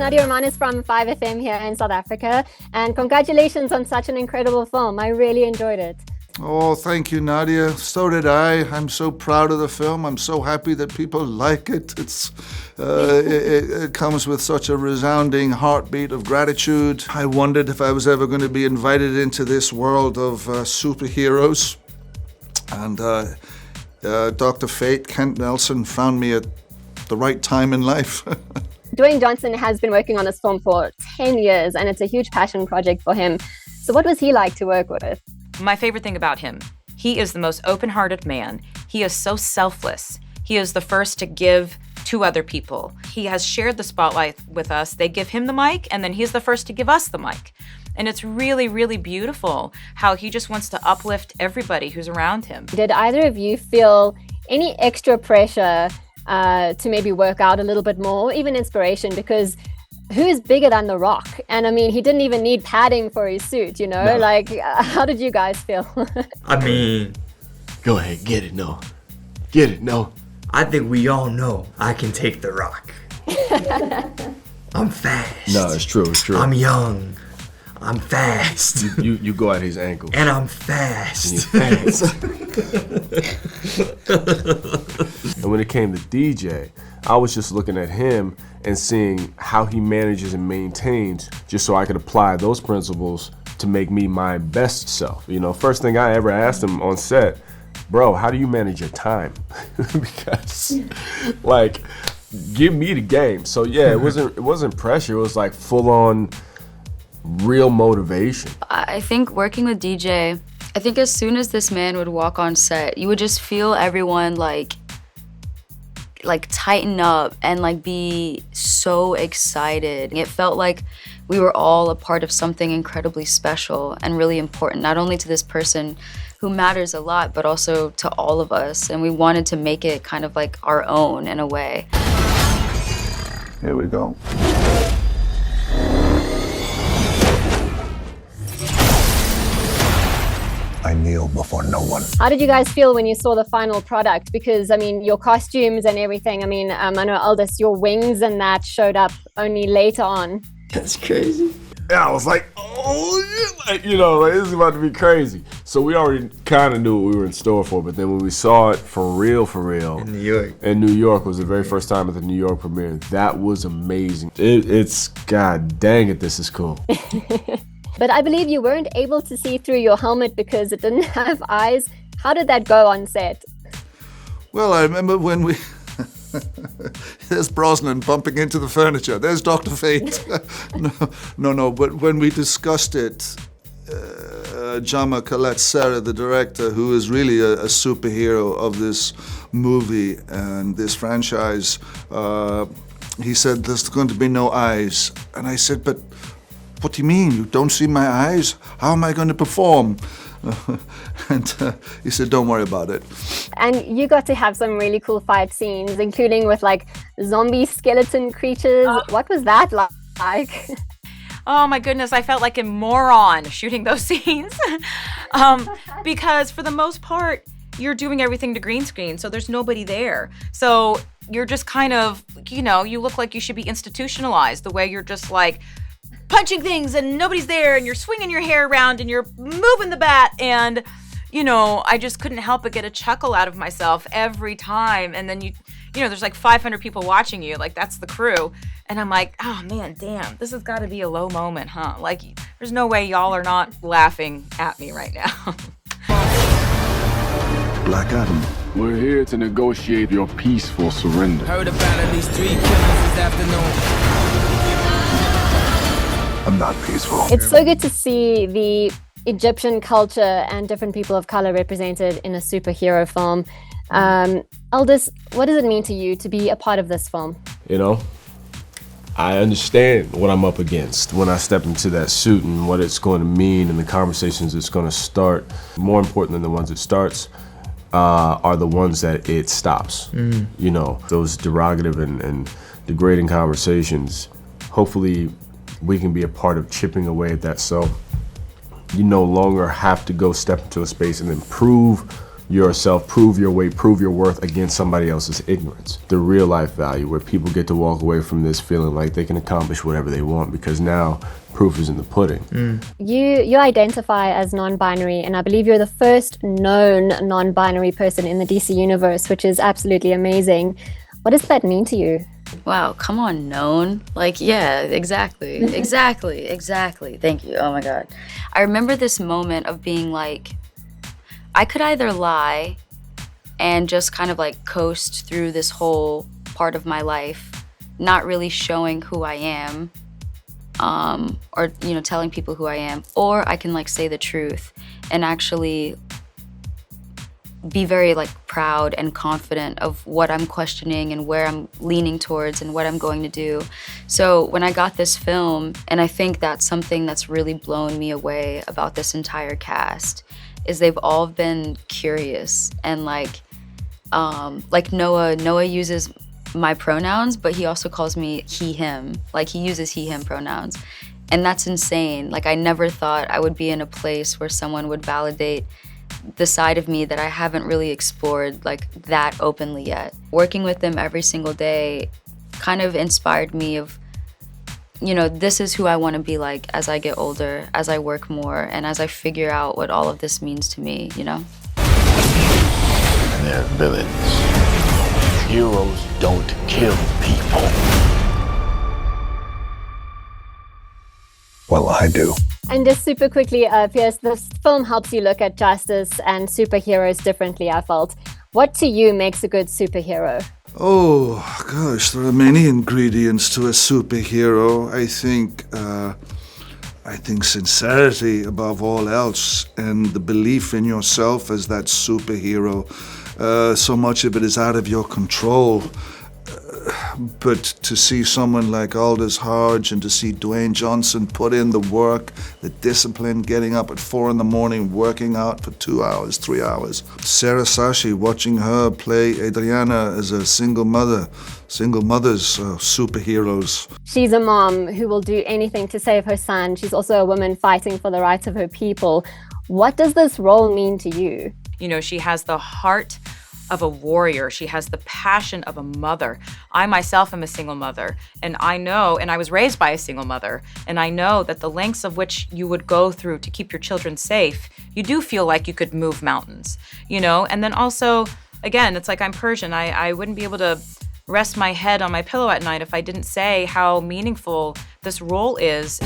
Nadia Romanos from 5FM here in South Africa, and congratulations on such an incredible film. I really enjoyed it. Oh, thank you, Nadia. So did I. I'm so proud of the film. I'm so happy that people like it. It comes with such a resounding heartbeat of gratitude. I wondered if I was ever going to be invited into this world of superheroes. And Dr. Fate, Kent Nelson, found me at the right time in life. Dwayne Johnson has been working on this film for 10 years, and it's a huge passion project for him. So what was he like to work with? My favorite thing about him, he is the most open-hearted man. He is so selfless. He is the first to give to other people. He has shared the spotlight with us. They give him the mic, and then he's the first to give us the mic. And it's really, really beautiful how he just wants to uplift everybody who's around him. Did either of you feel any extra pressure to maybe work out a little bit more, even inspiration? Because who's bigger than The Rock? And I mean, he didn't even need padding for his suit, you know? No. Like, how did you guys feel? I mean, go ahead, get it, no. Get it, no. I think we all know I can take The Rock. I'm fast. No, it's true, it's true. I'm young. I'm fast. You go at his ankles. And I'm fast. And you're fast. And when it came to DJ, I was just looking at him and seeing how he manages and maintains, just so I could apply those principles to make me my best self. You know, first thing I ever asked him on set, bro, how do you manage your time? Because, like, give me the game. So yeah, it wasn't pressure. It was like full on real motivation. I think working with DJ, I think as soon as this man would walk on set, you would just feel everyone like tighten up and like be so excited. It felt like we were all a part of something incredibly special and really important, not only to this person who matters a lot, but also to all of us. And we wanted to make it kind of like our own in a way. Here we go. I kneel before no one. How did you guys feel when you saw the final product? Because, I mean, your costumes and everything, I mean, I know, Aldis, your wings and that showed up only later on. That's crazy. Yeah, I was like, oh, like, you know, like, this is about to be crazy. So we already kind of knew what we were in store for, but then when we saw it for real, in New York. And New York was the very first time at the New York premiere. That was amazing. It's, god dang it, this is cool. But I believe you weren't able to see through your helmet because it didn't have eyes. How did that go on set? Well, I remember when we... There's Brosnan bumping into the furniture. There's Dr. Fate. No, but when we discussed it, Jama Colette Serra, the director, who is really a superhero of this movie and this franchise, he said, there's going to be no eyes. And I said, but what do you mean? You don't see my eyes? How am I going to perform? And he said, don't worry about it. And you got to have some really cool fight scenes, including with like zombie skeleton creatures. What was that like? Oh my goodness, I felt like a moron shooting those scenes. Because for the most part, you're doing everything to green screen, so there's nobody there. So you're just kind of, you know, you look like you should be institutionalized, the way you're just like punching things and nobody's there and you're swinging your hair around and you're moving the bat, and you know, I just couldn't help but get a chuckle out of myself every time. And then you know, there's like 500 people watching you, like that's the crew, and I'm like, oh man, damn, this has got to be a low moment, huh? Like there's no way y'all are not laughing at me right now. Black Adam. We're here to negotiate your peaceful surrender. Heard about at least 3 killings this afternoon. I'm not peaceful. It's so good to see the Egyptian culture and different people of color represented in a superhero film. Aldis, what does it mean to you to be a part of this film? You know, I understand what I'm up against when I step into that suit and what it's going to mean and the conversations it's going to start. More important than the ones it starts are the ones that it stops. You know, those derogative and degrading conversations. Hopefully, we can be a part of chipping away at that, so you no longer have to go step into a space and then prove yourself, prove your weight, prove your worth against somebody else's ignorance. The real life value, where people get to walk away from this feeling like they can accomplish whatever they want, because now proof is in the pudding. You identify as non-binary, and I believe you're the first known non-binary person in the DC universe, which is absolutely amazing. What does that mean to you? Wow, come on, known. Like, yeah, exactly. Thank you. Oh my God. I remember this moment of being like, I could either lie and just kind of like coast through this whole part of my life, not really showing who I am, or, you know, telling people who I am, or I can like say the truth and actually be very like proud and confident of what I'm questioning and where I'm leaning towards and what I'm going to do. So when I got this film, and I think that's something that's really blown me away about this entire cast, is they've all been curious and like Noah uses my pronouns, but he also calls me he, him. Like he uses he, him pronouns. And that's insane. Like I never thought I would be in a place where someone would validate the side of me that I haven't really explored like that openly yet. Working with them every single day kind of inspired me of, you know, this is who I want to be like as I get older, as I work more, and as I figure out what all of this means to me, you know? And they're villains. Heroes don't kill people. Well, I do. And just super quickly, Pierce, this film helps you look at justice and superheroes differently, I felt. What to you makes a good superhero? Oh, gosh, there are many ingredients to a superhero. I think sincerity above all else, and the belief in yourself as that superhero. So much of it is out of your control. But to see someone like Aldis, Hodge, and to see Dwayne Johnson put in the work, the discipline, getting up at 4 a.m, working out for 2 hours, 3 hours. Sarah Sashi, watching her play Adriana as a single mothers, superheroes. She's a mom who will do anything to save her son. She's also a woman fighting for the rights of her people. What does this role mean to you? You know, she has the heart of a warrior. She has the passion of a mother. I myself am a single mother, and I know, and I was raised by a single mother, and I know that the lengths of which you would go through to keep your children safe, you do feel like you could move mountains, you know? And then also, again, it's like I'm Persian. I wouldn't be able to rest my head on my pillow at night if I didn't say how meaningful this role is.